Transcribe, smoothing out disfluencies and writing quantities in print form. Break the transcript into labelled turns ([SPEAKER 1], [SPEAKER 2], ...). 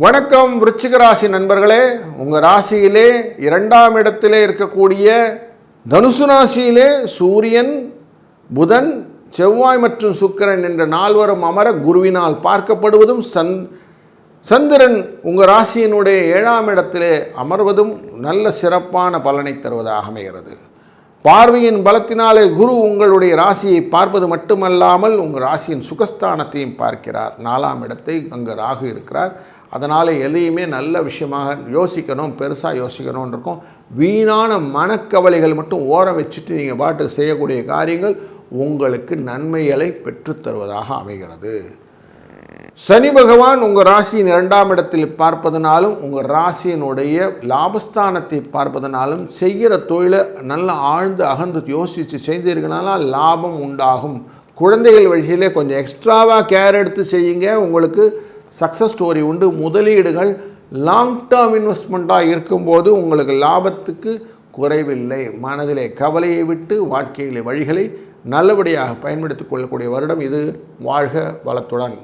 [SPEAKER 1] வணக்கம் விருச்சிக ராசி நண்பர்களே. உங்கள் ராசியிலே இரண்டாம் இடத்திலே இருக்கக்கூடிய தனுசு ராசியிலே சூரியன், புதன், செவ்வாய் மற்றும் சுக்கிரன் என்ற நால்வரும் அமர குருவினால் பார்க்கப்படுவதும் சந்திரன் உங்கள் ராசியினுடைய 7ஆம் இடத்திலே அமர்வதும் நல்ல சிறப்பான பலனை தருவதாக அமைகிறது. பார்வையின் பலத்தினாலே குரு உங்களுடைய ராசியை பார்ப்பது மட்டுமல்லாமல் உங்கள் ராசியின் சுகஸ்தானத்தையும் பார்க்கிறார். 4ஆம் இடத்தை அங்கே ராகு இருக்கிறார். அதனால் எதையுமே நல்ல விஷயமாக யோசிக்கணும், பெருசாக யோசிக்கணும்னு இருக்கும். வீணான மனக்கவலைகள் மட்டும் ஓரம் வச்சுட்டு நீங்கள் பாட்டுக்கு செய்யக்கூடிய காரியங்கள் உங்களுக்கு நன்மைகளை பெற்றுத்தருவதாக அமைகிறது. சனி பகவான் உங்கள் ராசியின் 2ஆம் இடத்தில் பார்ப்பதனாலும் உங்கள் ராசியினுடைய லாபஸ்தானத்தை பார்ப்பதனாலும் செய்கிற தொழிலை நல்லா ஆழ்ந்து அகன்று யோசித்து செய்தீர்களானால் லாபம் உண்டாகும். குழந்தைகள் வழியிலே கொஞ்சம் எக்ஸ்ட்ராவாக கேர் எடுத்து செய்யுங்க, உங்களுக்கு சக்ஸஸ் ஸ்டோரி உண்டு. முதலீடுகள் லாங் டேர்ம் இன்வெஸ்ட்மெண்ட்டாக இருக்கும்போது உங்களுக்கு லாபத்துக்கு குறைவில்லை. மனதிலே கவலையை விட்டு வாழ்க்கையிலே வழிகளை நல்லபடியாக பயன்படுத்திக் கொள்ளக்கூடிய வருடம் இது. வாழ்க வளத்துடன்.